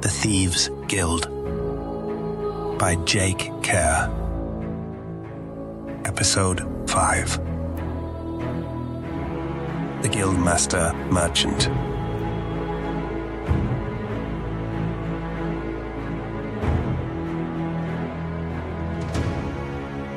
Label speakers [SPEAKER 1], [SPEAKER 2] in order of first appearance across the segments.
[SPEAKER 1] The Thieves Guild by Jake Kerr. Episode 5. The Guildmaster Merchant.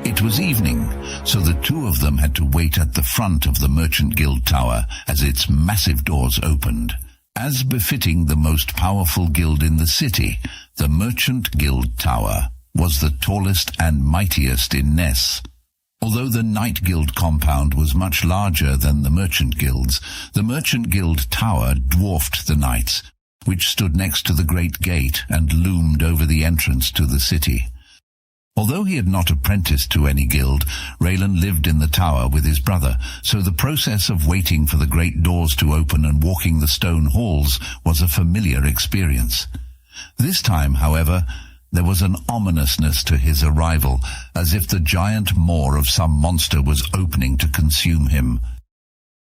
[SPEAKER 2] It was evening, so the two of them had to wait at the front of the Merchant Guild Tower as its massive doors opened. As befitting the most powerful guild in the city, the Merchant Guild Tower was the tallest and mightiest in Ness. Although the Knight Guild compound was much larger than the Merchant Guilds, the Merchant Guild Tower dwarfed the Knights, which stood next to the Great Gate and loomed over the entrance to the city. Although he had not apprenticed to any guild, Ralan lived in the tower with his brother, so the process of waiting for the great doors to open and walking the stone halls was a familiar experience. This time, however, there was an ominousness to his arrival, as if the giant maw of some monster was opening to consume him.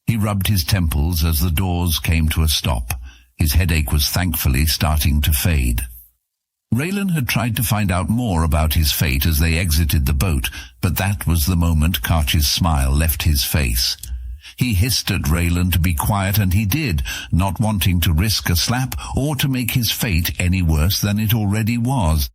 [SPEAKER 2] He rubbed his temples as the doors came to a stop. His headache was thankfully starting to fade. Ralan had tried to find out more about his fate as they exited the boat, but that was the moment Karch's smile left his face. He hissed at Ralan to be quiet, and he did, not wanting to risk a slap or to make his fate any worse than it already was.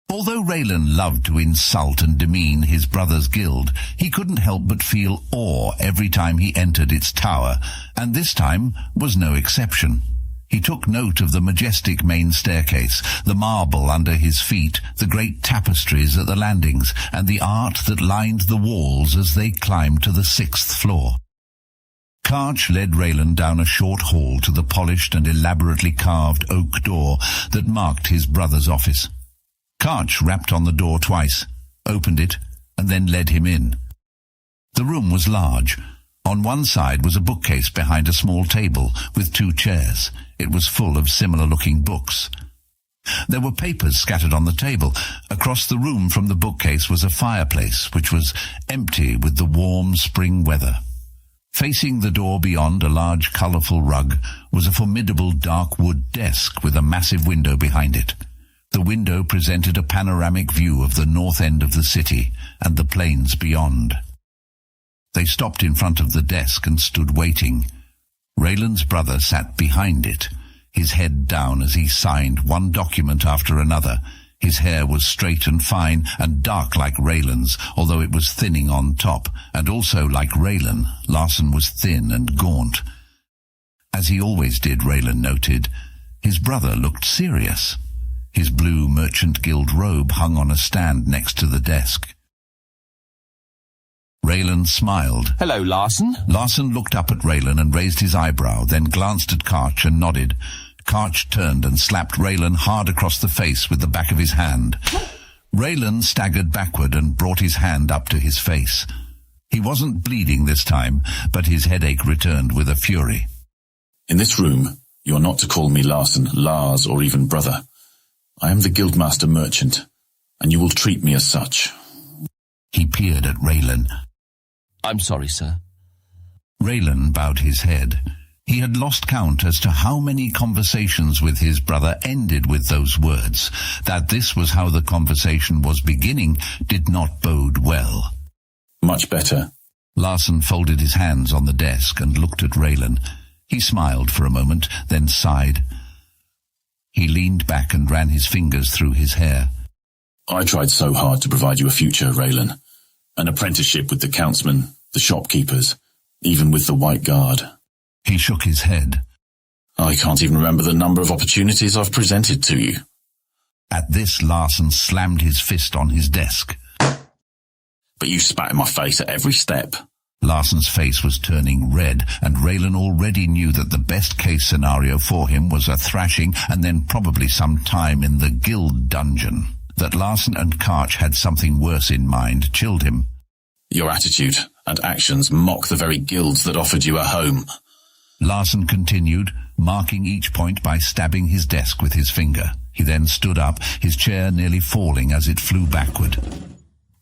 [SPEAKER 2] Although Ralan loved to insult and demean his brother's guild, he couldn't help but feel awe every time he entered its tower, and this time was no exception. He took note of the majestic main staircase, the marble under his feet, the great tapestries at the landings, and the art that lined the walls as they climbed to the 6th floor. Karch led Ralan down a short hall to the polished and elaborately carved oak door that marked his brother's office. Karch rapped on the door twice, opened it, and then led him in. The room was large. On one side was a bookcase behind a small table with 2 chairs. It was full of similar-looking books. There were papers scattered on the table. Across the room from the bookcase was a fireplace, which was empty with the warm spring weather. Facing the door beyond a large colourful rug was a formidable dark wood desk with a massive window behind it. The window presented a panoramic view of the north end of the city and the plains beyond. They stopped in front of the desk and stood waiting. Ralan's brother sat behind it, his head down as he signed one document after another. His hair was straight and fine and dark like Ralan's, although it was thinning on top, and also like Ralan, Lassen was thin and gaunt. As he always did, Ralan noted, his brother looked serious. His blue Merchant Guild robe hung on a stand next to the desk. Ralan smiled.
[SPEAKER 3] "Hello, Lassen."
[SPEAKER 2] Lassen looked up at Ralan and raised his eyebrow, then glanced at Karch and nodded. Karch turned and slapped Ralan hard across the face with the back of his hand. Ralan staggered backward and brought his hand up to his face. He wasn't bleeding this time, but his headache returned with a fury.
[SPEAKER 4] "In this room, you are not to call me Lassen, Lars, or even brother. I am the Guildmaster Merchant, and you will treat me as such."
[SPEAKER 2] He peered at Ralan.
[SPEAKER 3] "I'm sorry, sir."
[SPEAKER 2] Ralan bowed his head. He had lost count as to how many conversations with his brother ended with those words. That this was how the conversation was beginning did not bode well.
[SPEAKER 4] "Much better."
[SPEAKER 2] Lassen folded his hands on the desk and looked at Ralan. He smiled for a moment, then sighed. He leaned back and ran his fingers through his hair.
[SPEAKER 4] "I tried so hard to provide you a future, Ralan. An apprenticeship with the countsmen, the shopkeepers, even with the White Guard."
[SPEAKER 2] He shook his head.
[SPEAKER 4] "I can't even remember the number of opportunities I've presented to you."
[SPEAKER 2] At this, Lassen slammed his fist on his desk.
[SPEAKER 4] "But you spat in my face at every step."
[SPEAKER 2] Lassen's face was turning red, and Ralan already knew that the best-case scenario for him was a thrashing and then probably some time in the guild dungeon. That Lassen and Karch had something worse in mind chilled him.
[SPEAKER 4] "Your attitude and actions mock the very guilds that offered you a home."
[SPEAKER 2] Lassen continued, marking each point by stabbing his desk with his finger. He then stood up, his chair nearly falling as it flew backward.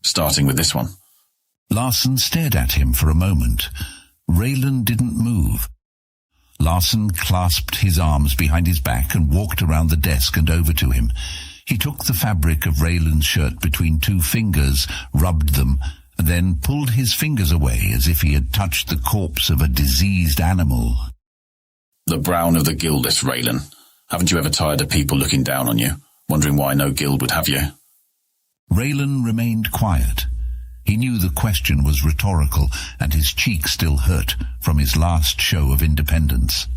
[SPEAKER 4] "Starting with this one."
[SPEAKER 2] Lassen stared at him for a moment. Ralan didn't move. Lassen clasped his arms behind his back and walked around the desk and over to him. He took the fabric of Ralan's shirt between two fingers, rubbed them, and then pulled his fingers away as if he had touched the corpse of a diseased animal.
[SPEAKER 4] The Brawn of the Guildless, Ralan. Haven't you ever tired of people looking down on you, wondering why no guild would have you?
[SPEAKER 2] Ralan remained quiet. He knew the question was rhetorical, and his cheek still hurt from his last show of independence.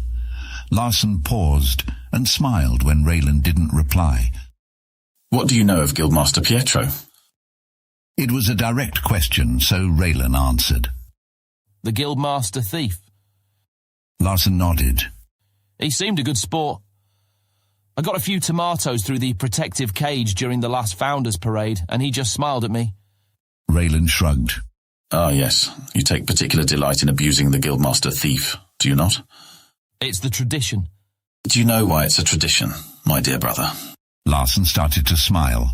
[SPEAKER 2] Lassen paused and smiled when Ralan didn't reply.
[SPEAKER 4] What do you know of Guildmaster Pietro?
[SPEAKER 2] It was a direct question, so Ralan answered.
[SPEAKER 3] The Guildmaster Thief.
[SPEAKER 2] Lassen nodded.
[SPEAKER 3] He seemed a good sport. I got a few tomatoes through the protective cage during the last Founders Parade, and he just smiled at me.
[SPEAKER 2] Ralan shrugged.
[SPEAKER 4] Ah, yes. You take particular delight in abusing the Guildmaster Thief, do you not?
[SPEAKER 3] It's the tradition.
[SPEAKER 4] Do you know why it's a tradition, my dear brother?
[SPEAKER 2] Lassen started to smile.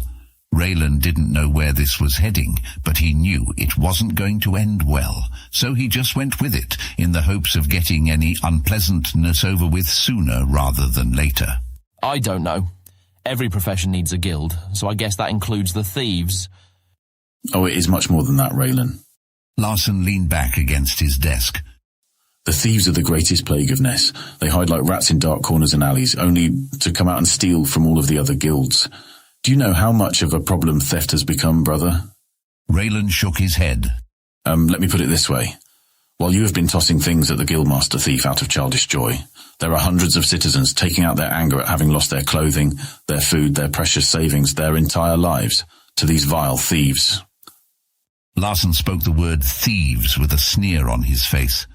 [SPEAKER 2] Ralan didn't know where this was heading, but he knew it wasn't going to end well, so he just went with it, in the hopes of getting any unpleasantness over with sooner rather than later.
[SPEAKER 3] I don't know. Every profession needs a guild, so I guess that includes the thieves.
[SPEAKER 4] Oh, it is much more than that, Ralan.
[SPEAKER 2] Lassen leaned back against his desk.
[SPEAKER 4] The thieves are the greatest plague of Ness. They hide like rats in dark corners and alleys, only to come out and steal from all of the other guilds. Do you know how much of a problem theft has become, brother?
[SPEAKER 2] Ralan shook his head.
[SPEAKER 4] Let me put it this way. While you have been tossing things at the Guildmaster Thief out of childish joy, there are hundreds of citizens taking out their anger at having lost their clothing, their food, their precious savings, their entire lives, to these vile thieves.
[SPEAKER 2] Lassen spoke the word thieves with a sneer on his face.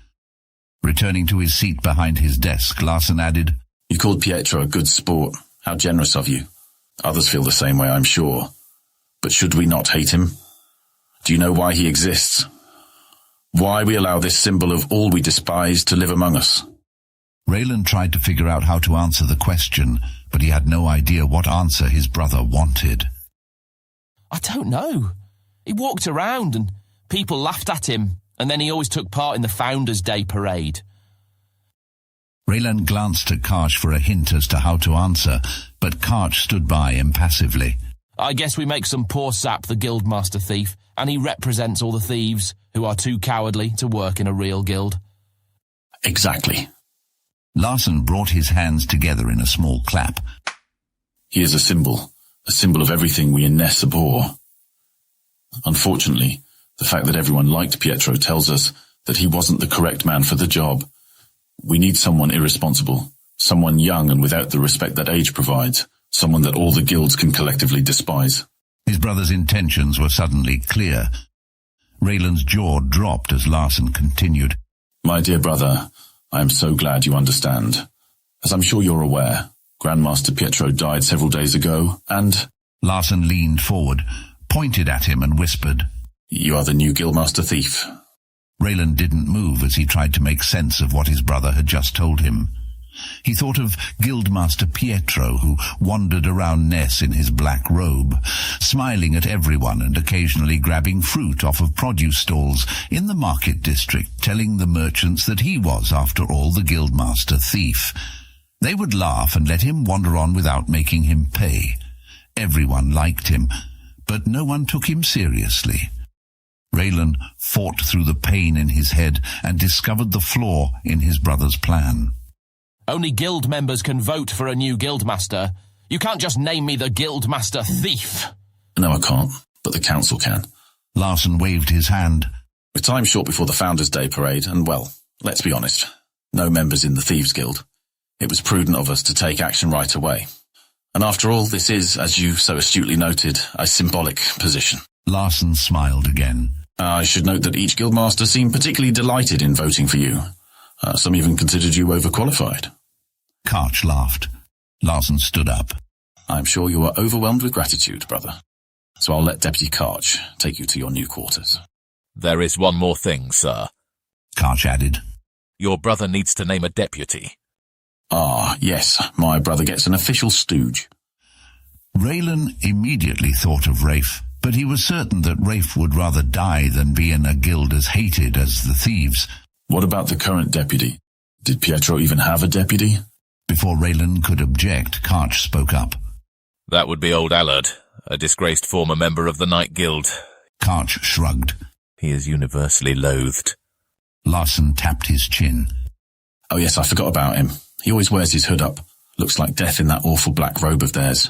[SPEAKER 2] Returning to his seat behind his desk, Lassen added,
[SPEAKER 4] You called Pietro a good sport. How generous of you. Others feel the same way, I'm sure. But should we not hate him? Do you know why he exists? Why we allow this symbol of all we despise to live among us?
[SPEAKER 2] Ralan tried to figure out how to answer the question, but he had no idea what answer his brother wanted.
[SPEAKER 3] I don't know. He walked around and people laughed at him, and then he always took part in the Founders' Day parade.
[SPEAKER 2] Ralan glanced at Karch for a hint as to how to answer, but Karch stood by impassively.
[SPEAKER 3] I guess we make some poor sap the Guildmaster Thief, and he represents all the thieves who are too cowardly to work in a real guild.
[SPEAKER 4] Exactly.
[SPEAKER 2] Lassen brought his hands together in a small clap.
[SPEAKER 4] He is a symbol of everything we in Ness abhor. Unfortunately, the fact that everyone liked Pietro tells us that he wasn't the correct man for the job. We need someone irresponsible, someone young and without the respect that age provides, someone that all the guilds can collectively despise.
[SPEAKER 2] His brother's intentions were suddenly clear. Ralan's jaw dropped as Lassen continued.
[SPEAKER 4] My dear brother, I am so glad you understand. As I'm sure you're aware, Grandmaster Pietro died several days ago, and...
[SPEAKER 2] Lassen leaned forward, pointed at him and whispered,
[SPEAKER 4] You are the new Guildmaster Thief.
[SPEAKER 2] Ralan didn't move as he tried to make sense of what his brother had just told him. He thought of Guildmaster Pietro, who wandered around Ness in his black robe, smiling at everyone and occasionally grabbing fruit off of produce stalls in the market district, telling the merchants that he was, after all, the Guildmaster Thief. They would laugh and let him wander on without making him pay. Everyone liked him, but no one took him seriously. Ralan fought through the pain in his head and discovered the flaw in his brother's plan.
[SPEAKER 3] Only guild members can vote for a new guildmaster. You can't just name me the Guildmaster Thief.
[SPEAKER 4] No, I can't, but the council can.
[SPEAKER 2] Lassen waved his hand.
[SPEAKER 4] With time short before the Founders' Day parade, and well, let's be honest, no members in the Thieves Guild, it was prudent of us to take action right away. And after all, this is, as you so astutely noted, a symbolic position.
[SPEAKER 2] Lassen smiled again.
[SPEAKER 4] I should note that each guildmaster seemed particularly delighted in voting for you. Some even considered you overqualified.
[SPEAKER 2] Karch laughed. Lassen stood up.
[SPEAKER 4] I'm sure you are overwhelmed with gratitude, brother. So I'll let Deputy Karch take you to your new quarters.
[SPEAKER 5] There is one more thing, sir.
[SPEAKER 2] Karch added.
[SPEAKER 5] Your brother needs to name a deputy.
[SPEAKER 4] Ah, yes, my brother gets an official stooge.
[SPEAKER 2] Ralan immediately thought of Rafe, but he was certain that Rafe would rather die than be in a guild as hated as the thieves.
[SPEAKER 4] What about the current deputy? Did Pietro even have a deputy?
[SPEAKER 2] Before Ralan could object, Karch spoke up.
[SPEAKER 5] That would be old Alard, a disgraced former member of the Night Guild.
[SPEAKER 2] Karch shrugged.
[SPEAKER 5] He is universally loathed.
[SPEAKER 2] Lassen tapped his chin.
[SPEAKER 4] Oh yes, I forgot about him. He always wears his hood up. Looks like death in that awful black robe of theirs.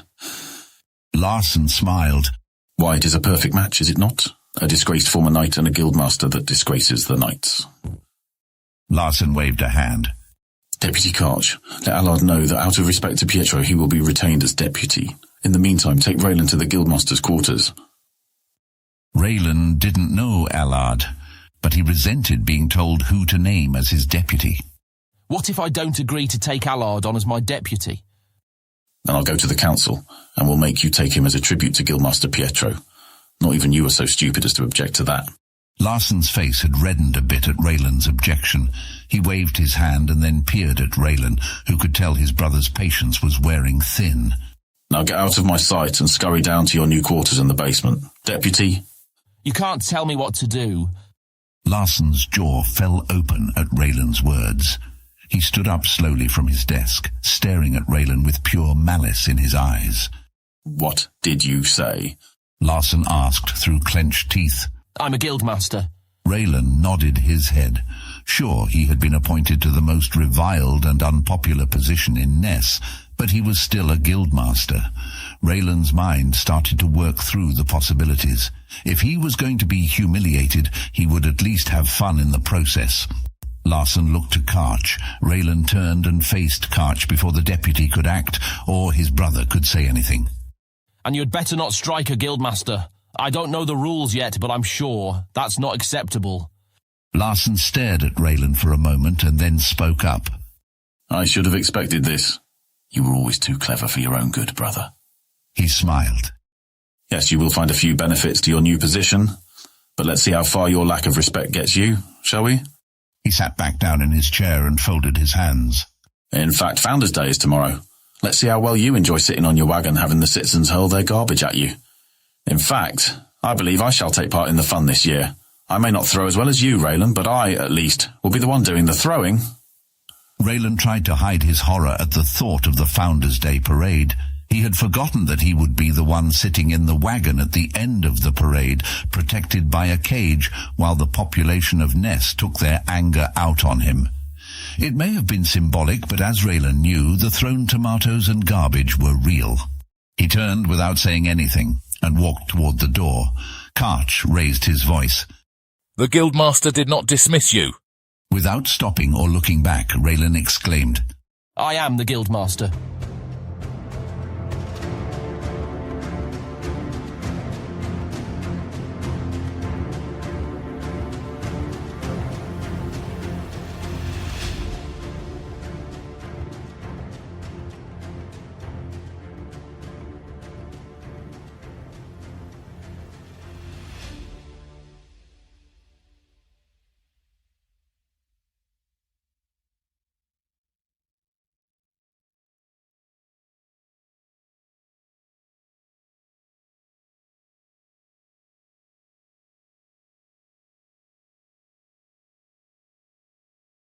[SPEAKER 2] Lassen smiled.
[SPEAKER 4] Why, it is a perfect match, is it not? A disgraced former knight and a guildmaster that disgraces the knights.
[SPEAKER 2] Lassen waved a hand.
[SPEAKER 4] Deputy Karch, let Alard know that out of respect to Pietro he will be retained as deputy. In the meantime, take Ralan to the guildmaster's quarters.
[SPEAKER 2] Ralan didn't know Alard, but he resented being told who to name as his deputy.
[SPEAKER 3] What if I don't agree to take Alard on as my deputy?
[SPEAKER 4] Then I'll go to the council, and we'll make you take him as a tribute to Guildmaster Pietro. Not even you are so stupid as to object to that.
[SPEAKER 2] Lassen's face had reddened a bit at Ralan's objection. He waved his hand and then peered at Ralan, who could tell his brother's patience was wearing thin.
[SPEAKER 4] Now get out of my sight and scurry down to your new quarters in the basement. Deputy?
[SPEAKER 3] You can't tell me what to do.
[SPEAKER 2] Lassen's jaw fell open at Ralan's words. He stood up slowly from his desk, staring at Ralan with pure malice in his eyes.
[SPEAKER 4] What did you say?
[SPEAKER 2] Lassen asked through clenched teeth.
[SPEAKER 3] I'm a guildmaster.
[SPEAKER 2] Ralan nodded his head. Sure, he had been appointed to the most reviled and unpopular position in Ness, but he was still a guildmaster. Ralan's mind started to work through the possibilities. If he was going to be humiliated, he would at least have fun in the process. Lassen looked to Karch. Ralan turned and faced Karch before the deputy could act, or his brother could say anything.
[SPEAKER 3] And you'd better not strike a guildmaster. I don't know the rules yet, but I'm sure that's not acceptable.
[SPEAKER 2] Lassen stared at Ralan for a moment and then spoke up.
[SPEAKER 4] I should have expected this. You were always too clever for your own good, brother.
[SPEAKER 2] He smiled.
[SPEAKER 4] Yes, you will find a few benefits to your new position, but let's see how far your lack of respect gets you, shall we?
[SPEAKER 2] He sat back down in his chair and folded his hands.
[SPEAKER 4] In fact, Founders' Day is tomorrow. Let's see how well you enjoy sitting on your wagon having the citizens hurl their garbage at you. In fact, I believe I shall take part in the fun this year. I may not throw as well as you, Ralan, but I, at least, will be the one doing the throwing.
[SPEAKER 2] Ralan tried to hide his horror at the thought of the Founders' Day parade. He had forgotten that he would be the one sitting in the wagon at the end of the parade, protected by a cage, while the population of Ness took their anger out on him. It may have been symbolic, but as Ralan knew, the thrown tomatoes and garbage were real. He turned without saying anything and walked toward the door. Karch raised his voice.
[SPEAKER 5] The Guildmaster did not dismiss you.
[SPEAKER 2] Without stopping or looking back, Ralan exclaimed,
[SPEAKER 3] I am the guildmaster.